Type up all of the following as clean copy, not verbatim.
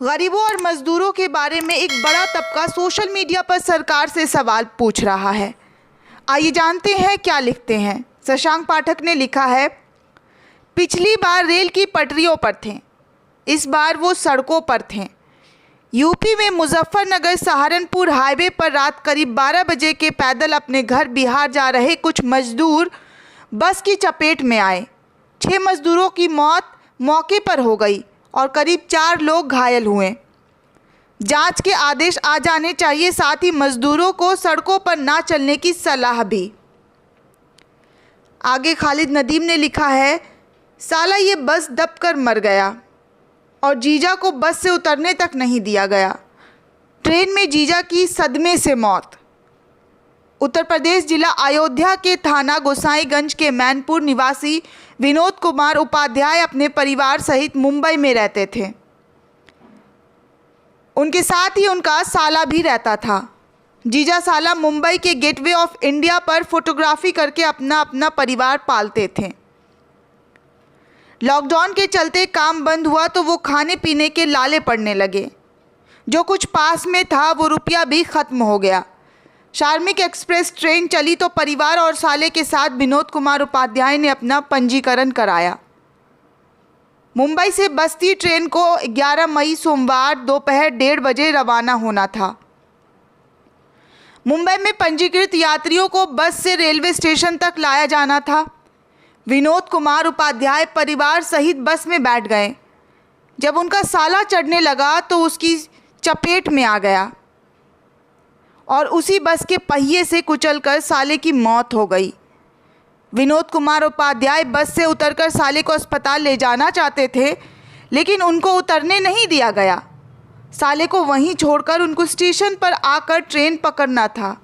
गरीबों और मजदूरों के बारे में एक बड़ा तबका सोशल मीडिया पर सरकार से सवाल पूछ रहा है। आइए जानते हैं क्या लिखते हैं। शशांक पाठक ने लिखा है, पिछली बार रेल की पटरियों पर थे, इस बार वो सड़कों पर थे। यूपी में मुजफ्फरनगर सहारनपुर हाईवे पर रात करीब 12 बजे के पैदल अपने घर बिहार जा रहे कुछ मजदूर बस की चपेट में आए। 6 मजदूरों की मौत मौके पर हो गई और करीब 4 लोग घायल हुए। जांच के आदेश आ जाने चाहिए, साथ ही मजदूरों को सड़कों पर ना चलने की सलाह भी। आगे खालिद नदीम ने लिखा है, साला ये बस दब कर मर गया और जीजा को बस से उतरने तक नहीं दिया गया। ट्रेन में जीजा की सदमे से मौत। उत्तर प्रदेश जिला अयोध्या के थाना गोसाईगंज के मैनपुर निवासी विनोद कुमार उपाध्याय अपने परिवार सहित मुंबई में रहते थे। उनके साथ ही उनका साला भी रहता था। जीजा साला मुंबई के गेटवे ऑफ इंडिया पर फोटोग्राफी करके अपना परिवार पालते थे। लॉकडाउन के चलते काम बंद हुआ तो वो खाने पीने के लाले पड़ने लगे। जो कुछ पास में था वो रुपया भी खत्म हो गया। श्रमिक एक्सप्रेस ट्रेन चली तो परिवार और साले के साथ विनोद कुमार उपाध्याय ने अपना पंजीकरण कराया। मुंबई से बस्ती ट्रेन को 11 मई सोमवार दोपहर 1:30 बजे रवाना होना था। मुंबई में पंजीकृत यात्रियों को बस से रेलवे स्टेशन तक लाया जाना था। विनोद कुमार उपाध्याय परिवार सहित बस में बैठ गए। जब उनका साला चढ़ने लगा तो उसकी चपेट में आ गया और उसी बस के पहिए से कुचलकर साले की मौत हो गई। विनोद कुमार उपाध्याय बस से उतरकर साले को अस्पताल ले जाना चाहते थे, लेकिन उनको उतरने नहीं दिया गया। साले को वहीं छोड़कर उनको स्टेशन पर आकर ट्रेन पकड़ना था।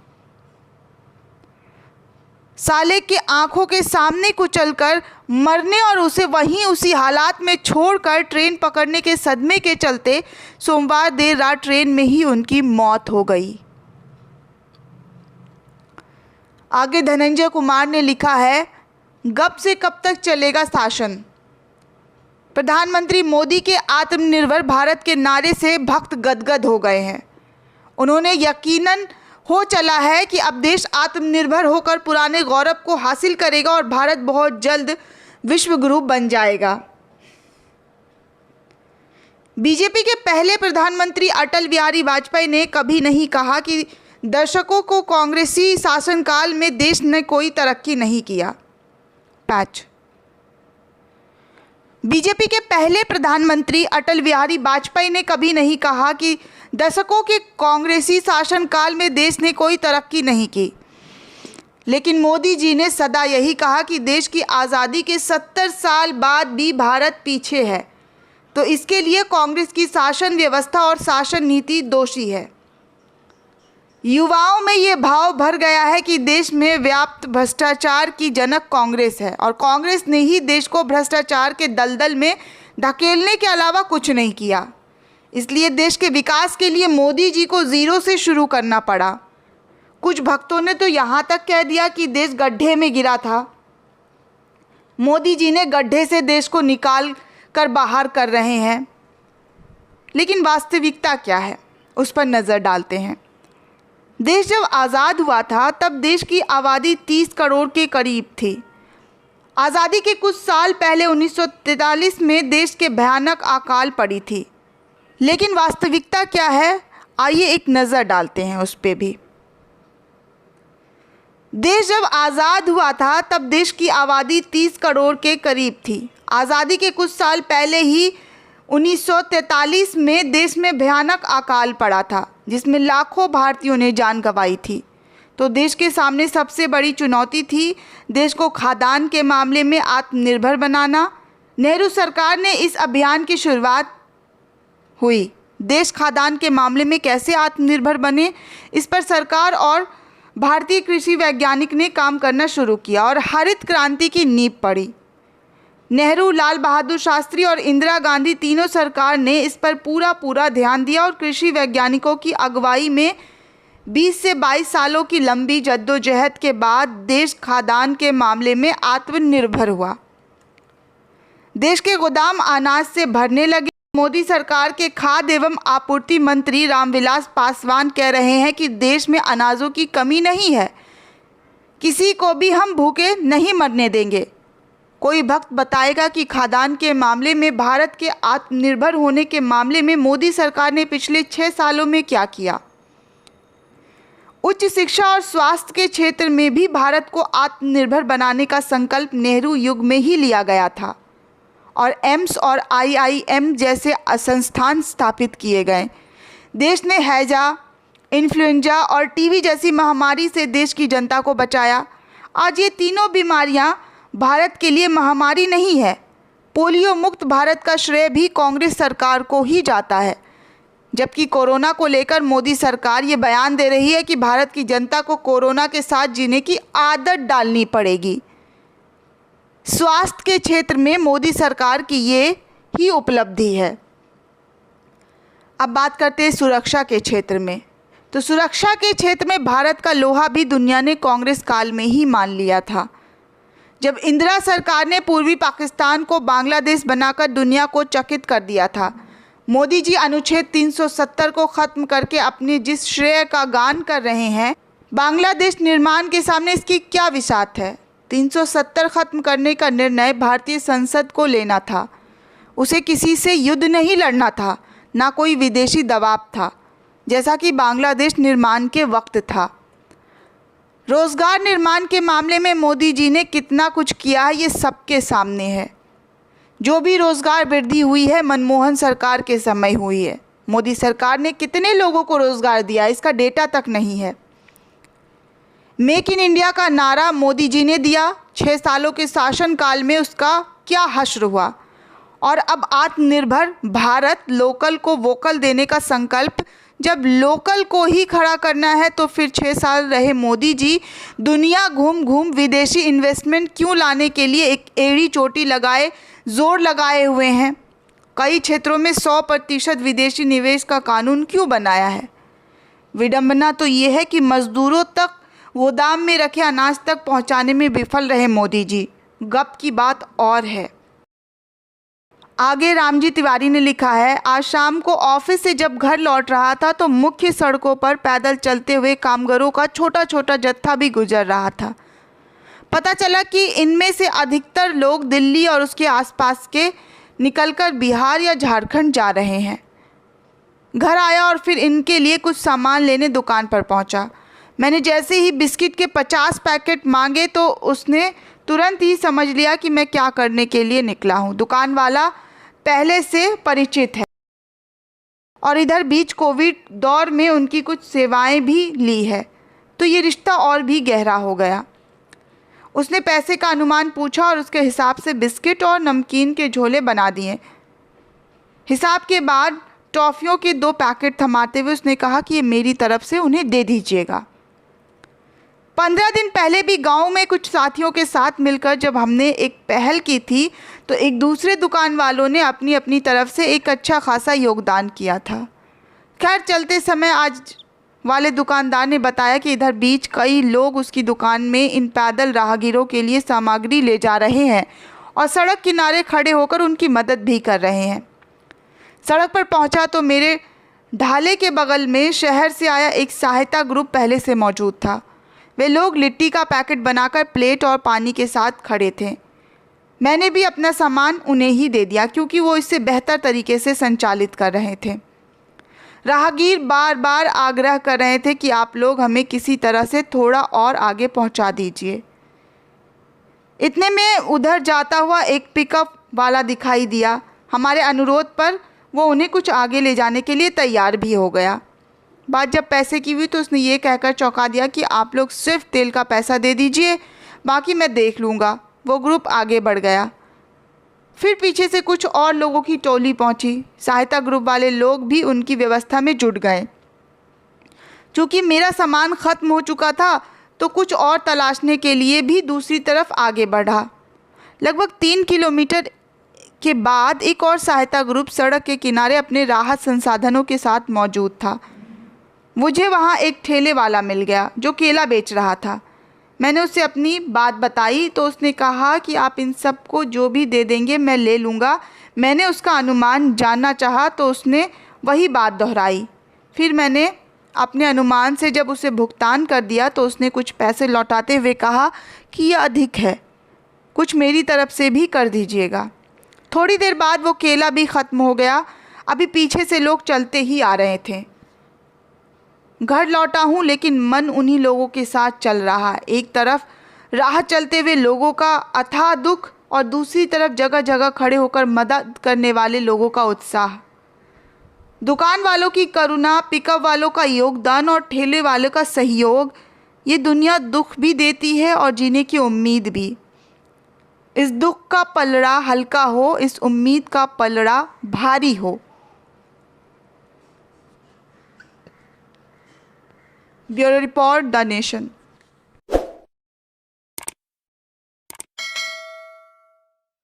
साले के आंखों के सामने कुचलकर मरने और उसे वहीं उसी हालात में छोड़कर ट्रेन पकड़ने के सदमे के चलते सोमवार देर रात ट्रेन में ही उनकी मौत हो गई। आगे धनंजय कुमार ने लिखा है, कब से कब तक चलेगा शासन। प्रधानमंत्री मोदी के आत्मनिर्भर भारत के नारे से भक्त गदगद हो गए हैं। उन्होंने यकीनन हो चला है कि अब देश आत्मनिर्भर होकर पुराने गौरव को हासिल करेगा और भारत बहुत जल्द विश्व गुरु बन जाएगा। बीजेपी के पहले प्रधानमंत्री अटल बिहारी वाजपेयी ने कभी नहीं कहा कि दर्शकों को कांग्रेसी शासनकाल में देश ने कोई तरक्की नहीं किया। बीजेपी के पहले प्रधानमंत्री अटल बिहारी वाजपेयी ने कभी नहीं कहा कि दशकों के कांग्रेसी शासनकाल में देश ने कोई तरक्की नहीं की, लेकिन मोदी जी ने सदा यही कहा कि देश की आज़ादी के 70 साल बाद भी भारत पीछे है, तो इसके लिए कांग्रेस की शासन व्यवस्था और शासन नीति दोषी है। युवाओं में ये भाव भर गया है कि देश में व्याप्त भ्रष्टाचार की जनक कांग्रेस है और कांग्रेस ने ही देश को भ्रष्टाचार के दलदल में धकेलने के अलावा कुछ नहीं किया। इसलिए देश के विकास के लिए मोदी जी को जीरो से शुरू करना पड़ा। कुछ भक्तों ने तो यहाँ तक कह दिया कि देश गड्ढे में गिरा था। मोदी जी ने गड्ढे से देश को निकाल कर बाहर कर रहे हैं, लेकिन वास्तविकता क्या है उस पर नज़र डालते हैं। देश जब आज़ाद हुआ था तब देश की आबादी 30 करोड़ के करीब थी। आज़ादी के कुछ साल पहले 1943 में देश के भयानक अकाल पड़ी थी, लेकिन वास्तविकता क्या है आइए एक नज़र डालते हैं उस पे भी। देश जब आज़ाद हुआ था तब देश की आबादी 30 करोड़ के करीब थी। आज़ादी के कुछ साल पहले ही 1943 में देश में भयानक अकाल पड़ा था, जिसमें लाखों भारतीयों ने जान गंवाई थी। तो देश के सामने सबसे बड़ी चुनौती थी देश को खाद्यान्न के मामले में आत्मनिर्भर बनाना। नेहरू सरकार ने इस अभियान की शुरुआत हुई। देश खाद्यान्न के मामले में कैसे आत्मनिर्भर बने, इस पर सरकार और भारतीय कृषि वैज्ञानिक ने काम करना शुरू किया और हरित क्रांति की नींव पड़ी। नेहरू, लाल बहादुर शास्त्री और इंदिरा गांधी तीनों सरकार ने इस पर पूरा ध्यान दिया और कृषि वैज्ञानिकों की अगुवाई में 20 से 22 सालों की लंबी जद्दोजहद के बाद देश खाद्यान्न के मामले में आत्मनिर्भर हुआ। देश के गोदाम अनाज से भरने लगे। मोदी सरकार के खाद्य एवं आपूर्ति मंत्री रामविलास पासवान कह रहे हैं कि देश में अनाजों की कमी नहीं है, किसी को भी हम भूखे नहीं मरने देंगे। कोई भक्त बताएगा कि खाद्यान्न के मामले में, भारत के आत्मनिर्भर होने के मामले में मोदी सरकार ने पिछले 6 सालों में क्या किया। उच्च शिक्षा और स्वास्थ्य के क्षेत्र में भी भारत को आत्मनिर्भर बनाने का संकल्प नेहरू युग में ही लिया गया था और एम्स और IIM जैसे संस्थान स्थापित किए गए। देश ने हैजा, इन्फ्लुएंजा और टीबी जैसी महामारी से देश की जनता को बचाया। आज ये तीनों बीमारियां भारत के लिए महामारी नहीं है। पोलियो मुक्त भारत का श्रेय भी कांग्रेस सरकार को ही जाता है, जबकि कोरोना को लेकर मोदी सरकार ये बयान दे रही है कि भारत की जनता को कोरोना के साथ जीने की आदत डालनी पड़ेगी। स्वास्थ्य के क्षेत्र में मोदी सरकार की ये ही उपलब्धि है। अब बात करते हैं सुरक्षा के क्षेत्र में। तो सुरक्षा के क्षेत्र में भारत का लोहा भी दुनिया ने कांग्रेस काल में ही मान लिया था, जब इंदिरा सरकार ने पूर्वी पाकिस्तान को बांग्लादेश बनाकर दुनिया को चकित कर दिया था। मोदी जी अनुच्छेद 370 को ख़त्म करके अपने जिस श्रेय का गान कर रहे हैं, बांग्लादेश निर्माण के सामने इसकी क्या विसात है। 370 ख़त्म करने का निर्णय भारतीय संसद को लेना था। उसे किसी से युद्ध नहीं लड़ना था, ना कोई विदेशी दबाव था, जैसा कि बांग्लादेश निर्माण के वक्त था। रोज़गार निर्माण के मामले में मोदी जी ने कितना कुछ किया है, ये सबके सामने है। जो भी रोज़गार वृद्धि हुई है, मनमोहन सरकार के समय हुई है। मोदी सरकार ने कितने लोगों को रोज़गार दिया, इसका डेटा तक नहीं है। मेक इन इंडिया का नारा मोदी जी ने दिया। 6 सालों के शासनकाल में उसका क्या हश्र हुआ। और अब आत्मनिर्भर भारत, लोकल को वोकल देने का संकल्प, जब लोकल को ही खड़ा करना है तो फिर 6 साल रहे मोदी जी दुनिया घूम घूम विदेशी इन्वेस्टमेंट क्यों लाने के लिए एक एड़ी चोटी लगाए, जोर लगाए हुए हैं। कई क्षेत्रों में 100% विदेशी निवेश का कानून क्यों बनाया है। विडंबना तो ये है कि मजदूरों तक गोदाम में रखे अनाज तक पहुंचाने में विफल रहे मोदी जी। गप की बात और है। आगे रामजी तिवारी ने लिखा है, आज शाम को ऑफिस से जब घर लौट रहा था तो मुख्य सड़कों पर पैदल चलते हुए कामगारों का छोटा छोटा जत्था भी गुजर रहा था। पता चला कि इनमें से अधिकतर लोग दिल्ली और उसके आसपास के निकलकर बिहार या झारखंड जा रहे हैं। घर आया और फिर इनके लिए कुछ सामान लेने दुकान पर पहुंचा। मैंने जैसे ही बिस्किट के 50 पैकेट मांगे तो उसने तुरंत ही समझ लिया कि मैं क्या करने के लिए निकला हूँ। दुकान वाला पहले से परिचित है और इधर बीच कोविड दौर में उनकी कुछ सेवाएं भी ली है, तो ये रिश्ता और भी गहरा हो गया। उसने पैसे का अनुमान पूछा और उसके हिसाब से बिस्किट और नमकीन के झोले बना दिए। हिसाब के बाद टॉफ़ियों के 2 पैकेट थमाते हुए उसने कहा कि ये मेरी तरफ से उन्हें दे दीजिएगा। 15 दिन पहले भी गांव में कुछ साथियों के साथ मिलकर जब हमने एक पहल की थी तो एक दूसरे दुकान वालों ने अपनी अपनी तरफ से एक अच्छा खासा योगदान किया था। खैर, चलते समय आज वाले दुकानदार ने बताया कि इधर बीच कई लोग उसकी दुकान में इन पैदल राहगीरों के लिए सामग्री ले जा रहे हैं और सड़क किनारे खड़े होकर उनकी मदद भी कर रहे हैं। सड़क पर पहुंचा तो मेरे ढाले के बगल में शहर से आया एक सहायता ग्रुप पहले से मौजूद था। वे लोग लिट्टी का पैकेट बनाकर प्लेट और पानी के साथ खड़े थे। मैंने भी अपना सामान उन्हें ही दे दिया क्योंकि वो इससे बेहतर तरीके से संचालित कर रहे थे। राहगीर बार बार आग्रह कर रहे थे कि आप लोग हमें किसी तरह से थोड़ा और आगे पहुंचा दीजिए। इतने में उधर जाता हुआ एक पिकअप वाला दिखाई दिया। हमारे अनुरोध पर वो उन्हें कुछ आगे ले जाने के लिए तैयार भी हो गया। बात जब पैसे की हुई तो उसने ये कहकर चौंका दिया कि आप लोग सिर्फ तेल का पैसा दे दीजिए, बाकी मैं देख लूँगा। वो ग्रुप आगे बढ़ गया। फिर पीछे से कुछ और लोगों की टोली पहुंची। सहायता ग्रुप वाले लोग भी उनकी व्यवस्था में जुट गए। चूँकि मेरा सामान ख़त्म हो चुका था तो कुछ और तलाशने के लिए भी दूसरी तरफ आगे बढ़ा। लगभग 3 किलोमीटर के बाद एक और सहायता ग्रुप सड़क के किनारे अपने राहत संसाधनों के साथ मौजूद था। मुझे वहाँ एक ठेले वाला मिल गया जो केला बेच रहा था। मैंने उससे अपनी बात बताई तो उसने कहा कि आप इन सबको जो भी दे देंगे मैं ले लूँगा, मैंने उसका अनुमान जानना चाहा तो उसने वही बात दोहराई। फिर मैंने अपने अनुमान से जब उसे भुगतान कर दिया तो उसने कुछ पैसे लौटाते हुए कहा कि यह अधिक है, कुछ मेरी तरफ से भी कर दीजिएगा। थोड़ी देर बाद वो केला भी ख़त्म हो गया। अभी पीछे से लोग चलते ही आ रहे थे। घर लौटा हूँ लेकिन मन उन्हीं लोगों के साथ चल रहा है। एक तरफ राह चलते हुए लोगों का अथाह दुख और दूसरी तरफ जगह जगह खड़े होकर मदद करने वाले लोगों का उत्साह। दुकान वालों की करुणा, पिकअप वालों का योगदान और ठेले वालों का सहयोग। ये दुनिया दुख भी देती है और जीने की उम्मीद भी। इस दुख का पलड़ा हल्का हो, इस उम्मीद का पलड़ा भारी हो। Bureau report, the nation.